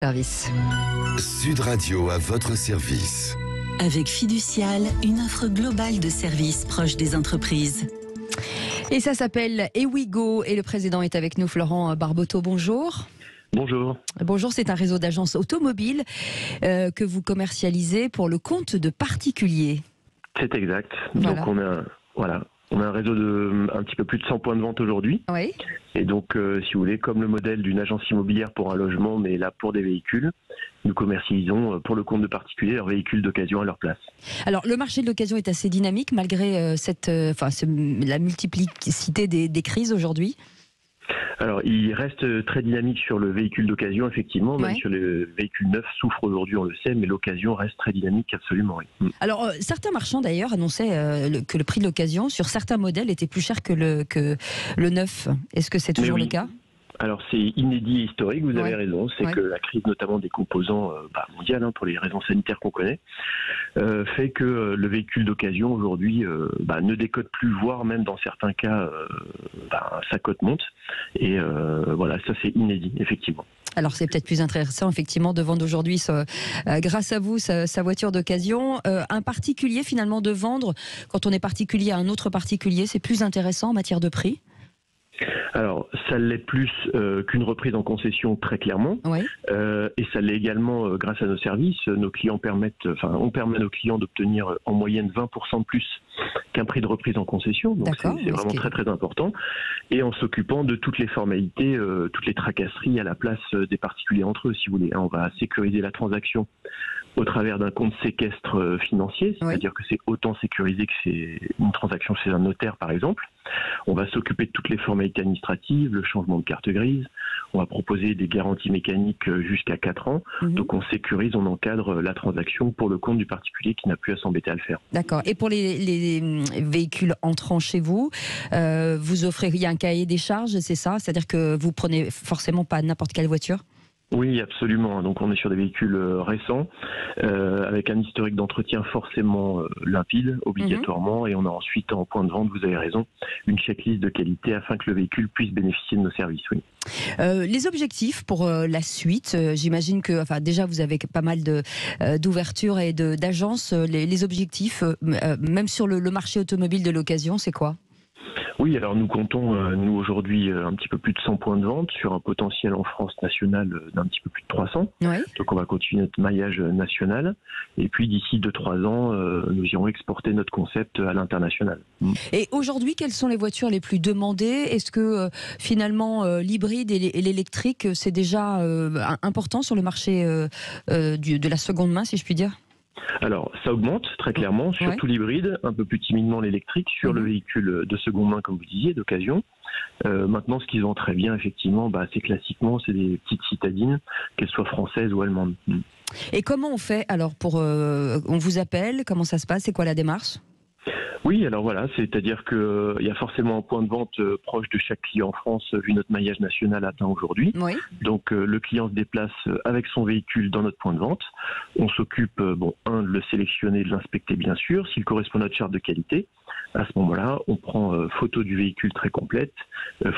Service. Sud Radio à votre service. Avec Fiducial, une offre globale de services proches des entreprises. Et ça s'appelle Ewigo et le président est avec nous, Florent Barboteau. Bonjour. Bonjour. Bonjour, c'est un réseau d'agences automobiles que vous commercialisez pour le compte de particuliers. C'est exact. Voilà. Donc on a un réseau de un petit peu plus de 100 points de vente aujourd'hui. Oui. Et donc, si vous voulez, comme le modèle d'une agence immobilière pour un logement, mais là pour des véhicules, nous commercialisons pour le compte de particuliers leurs véhicules d'occasion à leur place. Alors, le marché de l'occasion est assez dynamique malgré la multiplicité des crises aujourd'hui. Alors, il reste très dynamique sur le véhicule d'occasion, effectivement. Même sur le véhicule neuf souffre aujourd'hui, on le sait, mais l'occasion reste très dynamique, absolument. Oui. Alors, certains marchands d'ailleurs annonçaient que le prix de l'occasion sur certains modèles était plus cher que le neuf. Est-ce que c'est toujours le cas ? Alors c'est inédit et historique, vous avez Ouais. raison, c'est Ouais. que la crise notamment des composants mondiales, pour les raisons sanitaires qu'on connaît, fait que le véhicule d'occasion aujourd'hui ne décote plus, voire même dans certains cas sa cote monte. Et ça c'est inédit, effectivement. Alors c'est peut-être plus intéressant effectivement de vendre aujourd'hui, grâce à vous, sa voiture d'occasion. Un particulier finalement de vendre, quand on est particulier à un autre particulier, c'est plus intéressant en matière de prix ? Alors, ça l'est plus qu'une reprise en concession, très clairement. Oui. Et ça l'est également grâce à nos services. On permet à nos clients d'obtenir en moyenne 20% de plus qu'un prix de reprise en concession. Donc D'accord, c'est vraiment très très important. Et en s'occupant de toutes les formalités, toutes les tracasseries à la place des particuliers entre eux, si vous voulez. On va sécuriser la transaction au travers d'un compte séquestre financier, c'est-à-dire que c'est autant sécurisé que c'est une transaction chez un notaire, par exemple. On va s'occuper de toutes les formalités administratives, le changement de carte grise. On va proposer des garanties mécaniques jusqu'à 4 ans. Donc on sécurise, on encadre la transaction pour le compte du particulier qui n'a plus à s'embêter à le faire. D'accord. Et pour les véhicules entrant chez vous, vous offrez, il y a un cahier des charges, c'est ça ? C'est-à-dire que vous prenez forcément pas n'importe quelle voiture ? Oui, absolument. Donc on est sur des véhicules récents, avec un historique d'entretien forcément limpide, obligatoirement, et on a ensuite en point de vente, vous avez raison, une checklist de qualité afin que le véhicule puisse bénéficier de nos services. Oui. Les objectifs pour la suite, j'imagine que, déjà vous avez pas mal d'ouvertures et d'agences. Les objectifs, même sur le marché automobile de l'occasion, c'est quoi ? Oui, alors nous comptons, nous aujourd'hui, un petit peu plus de 100 points de vente sur un potentiel en France national d'un petit peu plus de 300. Oui. Donc on va continuer notre maillage national. Et puis d'ici 2-3 ans, nous irons exporter notre concept à l'international. Et aujourd'hui, quelles sont les voitures les plus demandées ? Est-ce que finalement l'hybride et l'électrique, c'est déjà important sur le marché de la seconde main, si je puis dire ? Alors, ça augmente très clairement, surtout l'hybride, un peu plus timidement l'électrique, sur le véhicule de seconde main, comme vous disiez, d'occasion. Maintenant, ce qu'ils vendent très bien, effectivement, c'est classiquement, c'est des petites citadines, qu'elles soient françaises ou allemandes. Et comment on fait alors on vous appelle, comment ça se passe, c'est quoi la démarche ? Oui, alors voilà, c'est-à-dire qu'il y a forcément un point de vente proche de chaque client en France, vu notre maillage national atteint aujourd'hui. Oui. Donc le client se déplace avec son véhicule dans notre point de vente. On s'occupe, de le sélectionner, de l'inspecter bien sûr, s'il correspond à notre charte de qualité. À ce moment-là, on prend photo du véhicule très complète,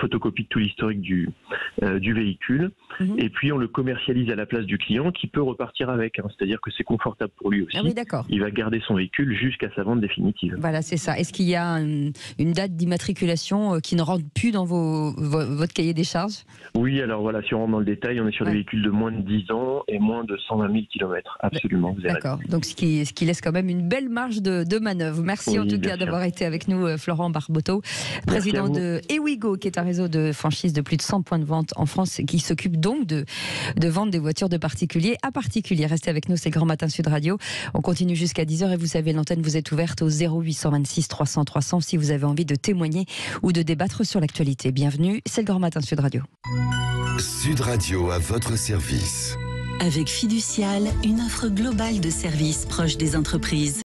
photocopie de tout l'historique du véhicule, et puis on le commercialise à la place du client qui peut repartir avec. C'est-à-dire que c'est confortable pour lui aussi. Ah oui, d'accord. Il va garder son véhicule jusqu'à sa vente définitive. Voilà, c'est ça. Est-ce qu'il y a une date d'immatriculation qui ne rentre plus dans votre cahier des charges ? Oui, alors voilà, si on rentre dans le détail, on est sur des véhicules de moins de 10 ans et moins de 120 000 km. Absolument, vous avez D'accord. Donc ce qui laisse quand même une belle marge de manœuvre. Merci en tout cas d'avoir été avec nous, Florent Barboteau, président de Ewigo, qui est un réseau de franchise de plus de 100 points de vente en France, qui s'occupe donc de vendre des voitures de particulier à particulier. Restez avec nous, c'est Grand Matin Sud Radio. On continue jusqu'à 10h et vous savez, l'antenne vous est ouverte au 0826 300 300 si vous avez envie de témoigner ou de débattre sur l'actualité. Bienvenue, c'est le Grand Matin Sud Radio. Sud Radio à votre service. Avec Fiducial, une offre globale de services proches des entreprises.